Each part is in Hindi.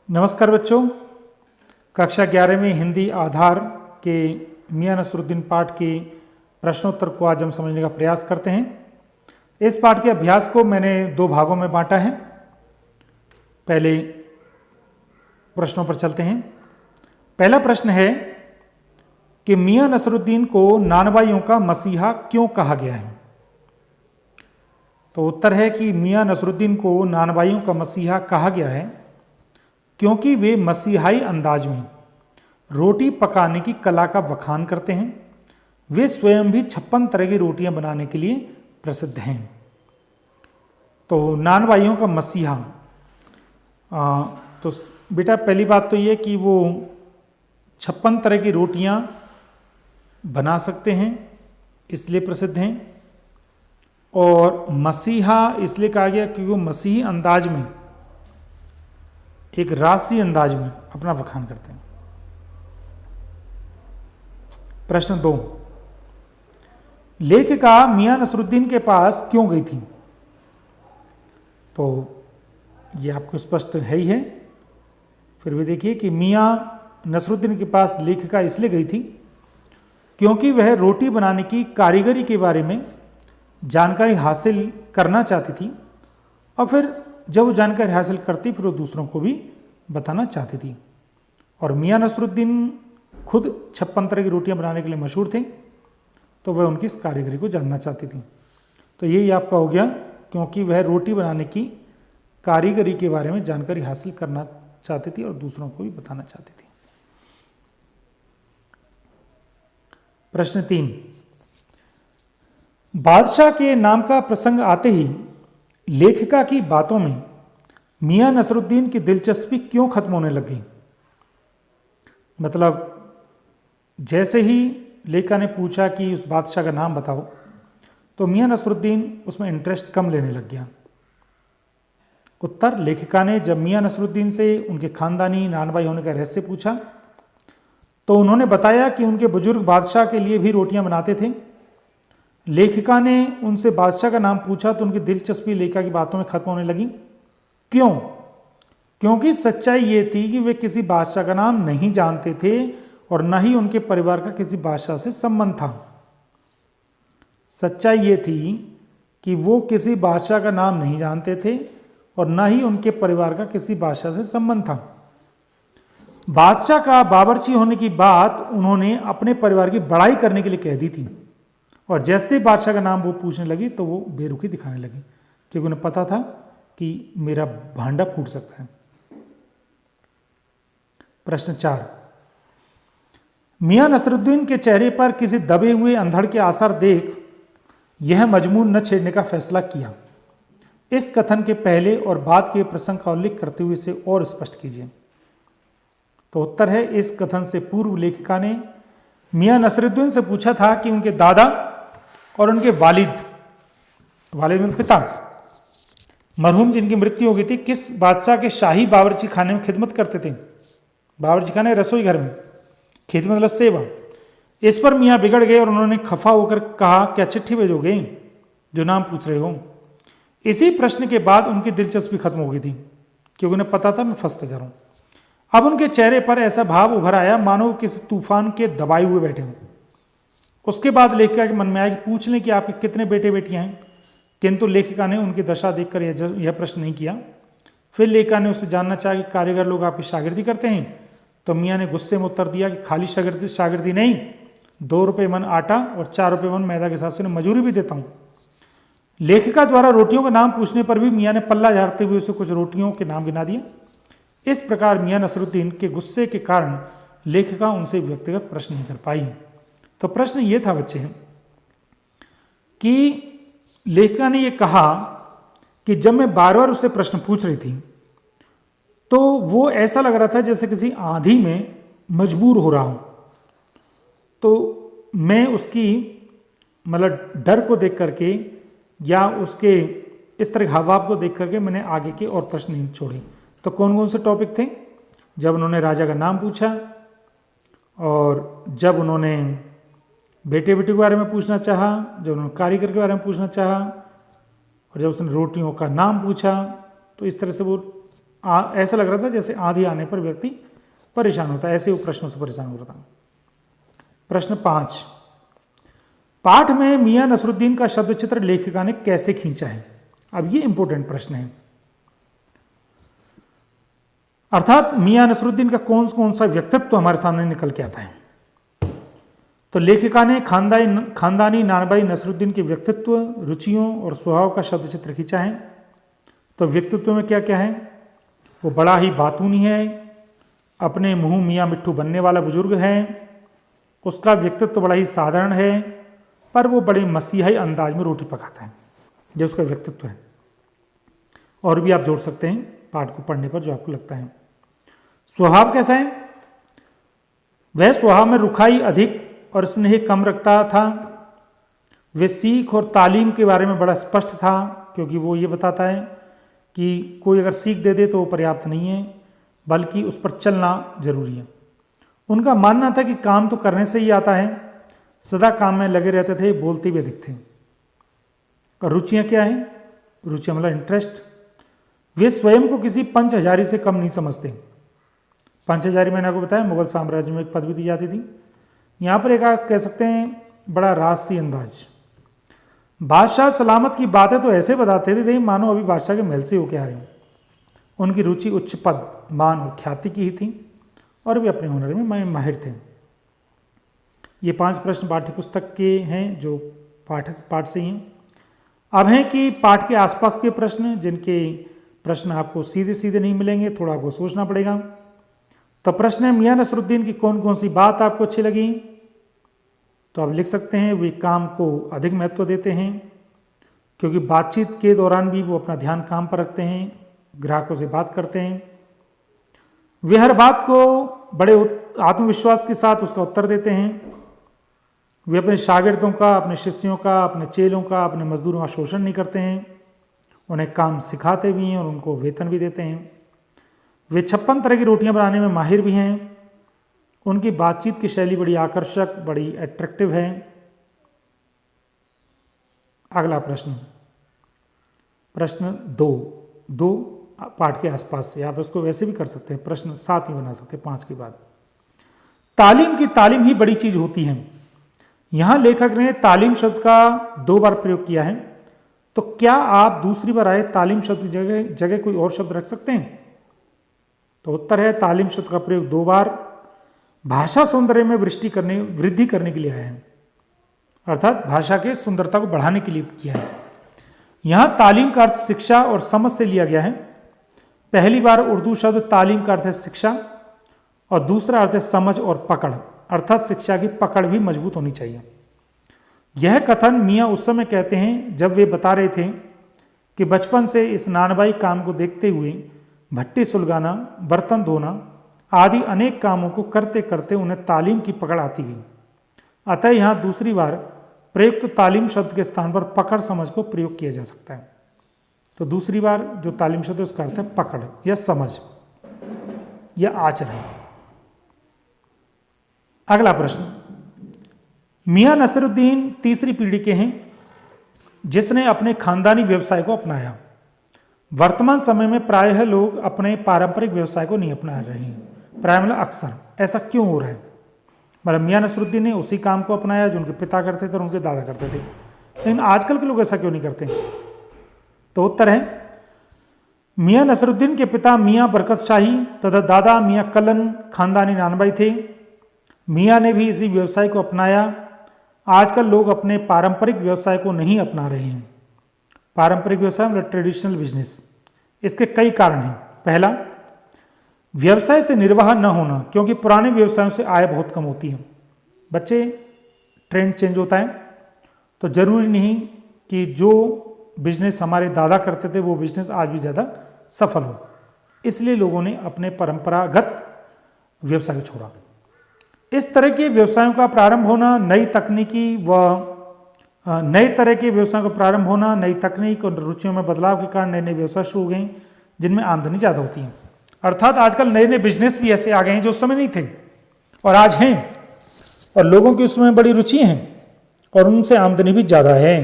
नमस्कार बच्चों, कक्षा 11 में हिंदी आधार के मियां नसरुद्दीन पाठ के प्रश्नोत्तर को आज हम समझने का प्रयास करते हैं। इस पाठ के अभ्यास को मैंने दो भागों में बांटा है। पहले प्रश्नों पर चलते हैं। पहला प्रश्न है कि मियां नसरुद्दीन को नानबाइयों का मसीहा क्यों कहा गया है। तो उत्तर है कि मियां नसरुद्दीन को नानबाइयों का मसीहा कहा गया है क्योंकि वे मसीहाई अंदाज में रोटी पकाने की कला का बखान करते हैं। वे स्वयं भी 56 तरह की रोटियां बनाने के लिए प्रसिद्ध हैं। तो नानबाइयों का मसीहा, तो बेटा पहली बात तो ये कि वो 56 तरह की रोटियां बना सकते हैं, इसलिए प्रसिद्ध हैं। और मसीहा इसलिए कहा गया क्योंकि वो मसीही अंदाज में, एक रासी अंदाज में अपना बखान करते हैं। प्रश्न 2, लेखिका मियां नसरुद्दीन के पास क्यों गई थी। तो ये आपको स्पष्ट है ही है, फिर भी देखिए कि मियां नसरुद्दीन के पास लेखिका इसलिए गई थी क्योंकि वह रोटी बनाने की कारीगरी के बारे में जानकारी हासिल करना चाहती थी, और फिर जब वो जानकारी हासिल करती फिर वो दूसरों को भी बताना चाहती थी। और मियां नसरुद्दीन खुद 56 तरह की रोटियां बनाने के लिए मशहूर थे, तो वह उनकी इस कारीगरी को जानना चाहती थी। तो यही आपका हो गया, क्योंकि वह रोटी बनाने की कारीगरी के बारे में जानकारी हासिल करना चाहती थी और दूसरों को भी बताना चाहती थी। प्रश्न 3, बादशाह के नाम का प्रसंग आते ही लेखिका की बातों में मियां नसरुद्दीन की दिलचस्पी क्यों खत्म होने लग गई। मतलब जैसे ही लेखिका ने पूछा कि उस बादशाह का नाम बताओ, तो मियां नसरुद्दीन उसमें इंटरेस्ट कम लेने लग गया। उत्तर, लेखिका ने जब मियां नसरुद्दीन से उनके खानदानी नानबाई होने का रहस्य पूछा तो उन्होंने बताया कि उनके बुजुर्ग बादशाह के लिए भी रोटियां बनाते थे। लेखिका ने उनसे बादशाह का नाम पूछा तो उनकी दिलचस्पी लेखिका की बातों में खत्म होने लगी। क्यों? क्योंकि सच्चाई ये थी कि वे किसी बादशाह का नाम नहीं जानते थे और न ही उनके परिवार का किसी बादशाह से संबंध था। सच्चाई ये थी कि वो किसी बादशाह का नाम नहीं जानते थे और न ही उनके परिवार का किसी बादशाह से संबंध था। बादशाह का बावर्ची होने की बात उन्होंने अपने परिवार की बड़ाई करने के लिए कह दी थी, और जैसे बादशाह का नाम वो पूछने लगी तो वो बेरुखी दिखाने लगी, क्योंकि उन्हें पता था कि मेरा भांडा फूट सकता है। प्रश्न 4, मियां नसरुद्दीन के चेहरे पर किसी दबे हुए अंधड़ के आसार देख यह मजमून न छेड़ने का फैसला किया। इस कथन के पहले और बाद के प्रसंग का उल्लेख करते हुए इसे और स्पष्ट कीजिए। तो उत्तर है, इस कथन से पूर्व लेखिका ने मियां नसरुद्दीन से पूछा था कि उनके दादा और उनके वालिद में पिता मरहूम जिनकी मृत्यु हो गई थी, किस बादशाह के शाही बावर्ची खाने में खिदमत करते थे। बावर्ची खाने रसोई घर में, खिदमत मतलब सेवा। इस पर मियाँ बिगड़ गए और उन्होंने खफा होकर कहा, क्या चिट्ठी भेजोगे जो नाम पूछ रहे हो। इसी प्रश्न के बाद उनकी दिलचस्पी खत्म हो गई थी, क्योंकि उन्हें पता था मैं फंसता जा रहा हूँ। अब उनके चेहरे पर ऐसा भाव उभर आया मानो किसी तूफान के दबाए हुए बैठे हों। उसके बाद लेखिका के मन में आया कि पूछ लें कि आपके कितने बेटे बेटियां हैं, किंतु लेखिका ने उनकी दशा देखकर यह प्रश्न नहीं किया। फिर लेखिका ने उससे जानना चाहा कि कारीगर लोग आपकी शागिर्दी करते हैं। तो मियाँ ने गुस्से में उत्तर दिया कि खाली शागिर्दी नहीं, 2 रुपये मन आटा और 4 रुपये मन मैदा के साथ से मजूरी भी देता हूँ। लेखिका द्वारा रोटियों का नाम पूछने पर भी मियाँ ने पल्ला झाड़ते हुए उसे कुछ रोटियों के नाम गिना दिए। इस प्रकार मियाँ नसरुद्दीन के गुस्से के कारण लेखिका उनसे व्यक्तिगत प्रश्न नहीं कर पाई। तो प्रश्न ये था बच्चे कि लेखिका ने ये कहा कि जब मैं बार बार उससे प्रश्न पूछ रही थी तो वो ऐसा लग रहा था जैसे किसी आंधी में मजबूर हो रहा हूं। तो मैं उसकी मतलब डर को देख करके या उसके इस तरह हाव को देख करके मैंने आगे के और प्रश्न नहीं छोड़े। तो कौन कौन से टॉपिक थे? जब उन्होंने राजा का नाम पूछा, और जब उन्होंने बेटे बेटी के बारे में पूछना चाहा, जब उन्होंने कारीगर के बारे में पूछना चाहा, और जब उसने रोटियों का नाम पूछा, तो इस तरह से वो ऐसा लग रहा था जैसे आंधी आने पर व्यक्ति परेशान होता है, ऐसे वो प्रश्नों से परेशान हो रहा था। प्रश्न 5, पाठ में मियां नसरुद्दीन का शब्द चित्र लेखिका ने कैसे खींचा है? अब ये इंपॉर्टेंट प्रश्न है। अर्थात मियां नसरुद्दीन का कौन कौन सा व्यक्तित्व हमारे सामने निकल के आता है। तो लेखिका ने खानदानी नानबाई नसरुद्दीन के व्यक्तित्व, रुचियों और स्वभाव का शब्द चित्र खींचा है। तो व्यक्तित्व में क्या क्या है? वो बड़ा ही बातूनी है, अपने मुंह मियाँ मिट्ठू बनने वाला बुजुर्ग है, उसका व्यक्तित्व बड़ा ही साधारण है, पर वो बड़े मसीहाई अंदाज में रोटी पकाता है, जो उसका व्यक्तित्व है। और भी आप जोड़ सकते हैं पाठ को पढ़ने पर जो आपको लगता है। स्वभाव कैसा है? वह स्वभाव में रुखाई अधिक और स्नेह कम रखता था। वे सीख और तालीम के बारे में बड़ा स्पष्ट था, क्योंकि वो ये बताता है कि कोई अगर सीख दे दे तो वो पर्याप्त नहीं है, बल्कि उस पर चलना जरूरी है। उनका मानना था कि काम तो करने से ही आता है। सदा काम में लगे रहते थे, बोलते भी अधिक थे। और रुचियाँ क्या हैं? रुचियाँ मतलब इंटरेस्ट। वे स्वयं को किसी पंच हजारी से कम नहीं समझते। पंच हजारी मैंने आपको बताया मुगल साम्राज्य में एक पदवी दी जाती थी। यहाँ पर एक आप कह सकते हैं बड़ा राजसी अंदाज। बादशाह सलामत की बातें तो ऐसे बताते थे मानो अभी बादशाह के महल से होके आ रहे हों। उनकी रुचि उच्च पद, मान और ख्याति की ही थी, और वे अपने हुनर में माहिर थे। ये 5 प्रश्न पाठ्य पुस्तक के हैं जो पाठ से ही हैं। अब हैं कि पाठ के आसपास के प्रश्न, जिनके प्रश्न आपको सीधे सीधे नहीं मिलेंगे, थोड़ा आपको सोचना पड़ेगा। तो प्रश्न है, मियां नसरुद्दीन की कौन कौन सी बात आपको अच्छी लगी? तो आप लिख सकते हैं वे काम को अधिक महत्व देते हैं, क्योंकि बातचीत के दौरान भी वो अपना ध्यान काम पर रखते हैं, ग्राहकों से बात करते हैं। वे हर बात को बड़े आत्मविश्वास के साथ उसका उत्तर देते हैं। वे अपने शागिर्दों का, अपने शिष्यों का, अपने चेलों का, अपने मजदूरों का शोषण नहीं करते हैं। उन्हें काम सिखाते भी हैं और उनको वेतन भी देते हैं। वे 56 तरह की रोटियां बनाने में माहिर भी हैं। उनकी बातचीत की शैली बड़ी आकर्षक, बड़ी अट्रैक्टिव है। अगला प्रश्न, प्रश्न 2 पाठ के आसपास से, आप इसको वैसे भी कर सकते हैं, प्रश्न 7 में बना सकते हैं 5 के बाद। तालीम की तालीम ही बड़ी चीज होती है। यहां लेखक ने तालीम शब्द का 2 बार प्रयोग किया है। तो क्या आप दूसरी बार आए तालीम शब्द की जगह कोई और शब्द रख सकते हैं? तो उत्तर है तालीम शब्द का प्रयोग 2 बार भाषा सौंदर्य में वृद्धि करने के लिए आया है, अर्थात भाषा के सुंदरता को बढ़ाने के लिए किया है। यहां तालीम का अर्थ शिक्षा और समझ से लिया गया है। पहली बार उर्दू शब्द तालीम का अर्थ है शिक्षा, और दूसरा अर्थ है समझ और पकड़, अर्थात शिक्षा की पकड़ भी मजबूत होनी चाहिए। यह कथन मियाँ उस समय कहते हैं जब वे बता रहे थे कि बचपन से इस नानबाई काम को देखते हुए भट्टी सुलगाना, बर्तन धोना आदि अनेक कामों को करते करते उन्हें तालीम की पकड़ आती गई। अतः यहाँ दूसरी बार प्रयुक्त तालीम शब्द के स्थान पर पकड़ समझ को प्रयोग किया जा सकता है। तो दूसरी बार जो तालीम शब्द है उसका अर्थ है पकड़ या समझ या आचरण। अगला प्रश्न, मियां नसरुद्दीन तीसरी पीढ़ी के हैं जिसने अपने खानदानी व्यवसाय को अपनाया। वर्तमान समय में प्रायः लोग अपने पारंपरिक व्यवसाय को नहीं अपना रहे हैं। प्रायः मतलब अक्सर। ऐसा क्यों हो रहा है? मतलब मियां नसरुद्दीन ने उसी काम को अपनाया जो उनके पिता करते थे और उनके दादा करते थे, लेकिन आजकल के लोग ऐसा क्यों नहीं करते? तो उत्तर है, मियां नसरुद्दीन के पिता मियां बरकत शाही तथा दादा मियां कलन खानदानी नानबाई थे। मियां ने भी इसी व्यवसाय को अपनाया। आजकल लोग अपने पारंपरिक व्यवसाय को नहीं अपना रहे हैं। पारंपरिक व्यवसाय मतलब ट्रेडिशनल बिजनेस। इसके कई कारण हैं। पहला, व्यवसाय से निर्वाह न होना, क्योंकि पुराने व्यवसायों से आय बहुत कम होती है। बच्चे, ट्रेंड चेंज होता है, तो जरूरी नहीं कि जो बिजनेस हमारे दादा करते थे वो बिजनेस आज भी ज़्यादा सफल हो। इसलिए लोगों ने अपने परंपरागत व्यवसाय को छोड़ा। इस तरह के व्यवसायों का प्रारंभ होना, नई तकनीकी व नए तरह के व्यवसायों का प्रारंभ होना, नई तकनीक और रुचियों में बदलाव के कारण नए नए व्यवसाय शुरू हो गए जिनमें आमदनी ज़्यादा होती है। अर्थात आजकल नए नए बिजनेस भी ऐसे आ गए हैं जो उस समय नहीं थे और आज हैं, और लोगों की उसमें बड़ी रुचि हैं और उनसे आमदनी भी ज़्यादा है।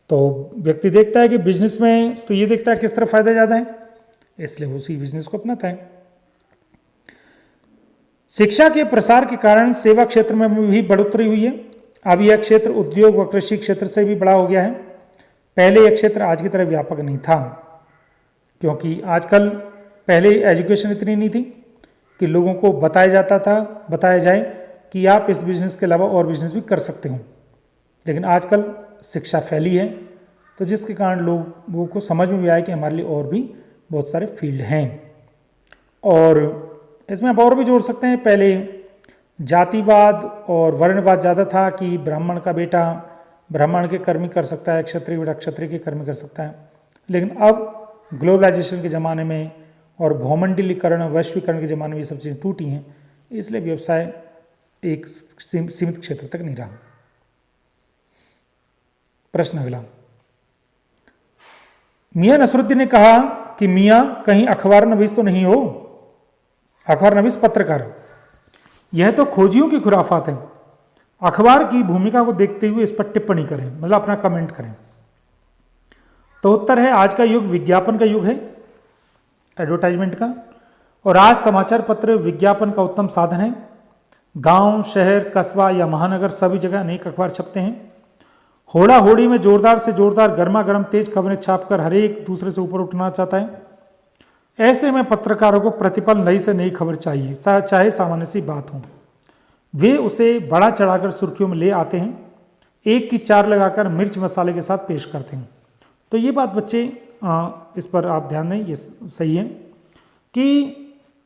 तो व्यक्ति देखता है कि बिजनेस में तो ये देखता है किस तरह फ़ायदा ज़्यादा है, इसलिए वो उसी बिजनेस को अपनाता है। शिक्षा के प्रसार के कारण सेवा क्षेत्र में भी बढ़ोतरी हुई है। अब यह क्षेत्र उद्योग व कृषि क्षेत्र से भी बड़ा हो गया है। पहले यह क्षेत्र आज की तरह व्यापक नहीं था, क्योंकि आजकल पहले एजुकेशन इतनी नहीं थी कि लोगों को बताया जाए कि आप इस बिजनेस के अलावा और बिजनेस भी कर सकते हो। लेकिन आजकल शिक्षा फैली है, तो जिसके कारण लोगों को समझ में भी आया कि हमारे लिए और भी बहुत सारे फील्ड हैं। और इसमें आप और भी जोड़ सकते हैं, पहले जातिवाद और वर्णवाद ज़्यादा था कि ब्राह्मण का बेटा ब्राह्मण के कर्म ही कर सकता है, क्षत्रिय बेटा क्षत्रिय के कर्म कर सकता है। लेकिन अब ग्लोबलाइजेशन के ज़माने में और भौमंडलीकरण और वैश्वीकरण के ज़माने में ये सब चीज़ें टूटी हैं, इसलिए व्यवसाय एक सीमित क्षेत्र तक नहीं रहा। प्रश्न अगला, मियां नसरुद्दीन ने कहा कि मियां कहीं अखबार नवीस तो नहीं हो। अखबार नवीस पत्रकार, यह तो खोजियों की खुराफात है। अखबार की भूमिका को देखते हुए इस पर टिप्पणी करें, मतलब अपना कमेंट करें। तो उत्तर है, आज का युग विज्ञापन का युग है, एडवर्टाइजमेंट का, और आज समाचार पत्र विज्ञापन का उत्तम साधन है। गांव, शहर, कस्बा या महानगर सभी जगह अनेक अखबार छपते हैं। होड़ा होड़ी में जोरदार से जोरदार गर्मा गर्म तेज खबरें छापकर हर एक दूसरे से ऊपर उठना चाहता है। ऐसे में पत्रकारों को प्रतिपल नई से नई खबर चाहिए, चाहे सामान्य सी बात हो। वे उसे बड़ा चढ़ाकर सुर्खियों में ले आते हैं, एक की चार लगाकर मिर्च मसाले के साथ पेश करते हैं। तो ये बात बच्चे इस पर आप ध्यान दें, ये सही है कि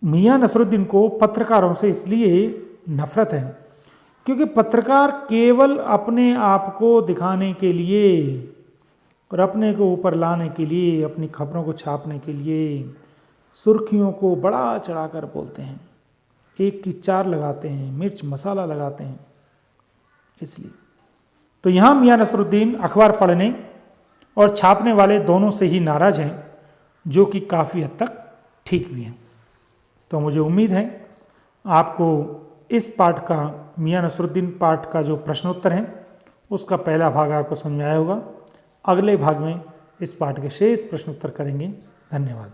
मियां नसरुद्दीन को पत्रकारों से इसलिए नफरत है क्योंकि पत्रकार केवल अपने आप को दिखाने के लिए और अपने को ऊपर लाने के लिए, अपनी खबरों को छापने के लिए सुर्खियों को बड़ा चढ़ाकर बोलते हैं, एक की चार लगाते हैं, मिर्च मसाला लगाते हैं। इसलिए तो यहाँ मियां नसरुद्दीन अखबार पढ़ने और छापने वाले दोनों से ही नाराज हैं, जो कि काफ़ी हद तक ठीक भी हैं। तो मुझे उम्मीद है आपको इस पाठ का, मियां नसरुद्दीन पाठ का जो प्रश्नोत्तर है उसका पहला भाग आपको समझ में आया होगा। अगले भाग में इस पाठ के शेष प्रश्नोत्तर करेंगे। धन्यवाद।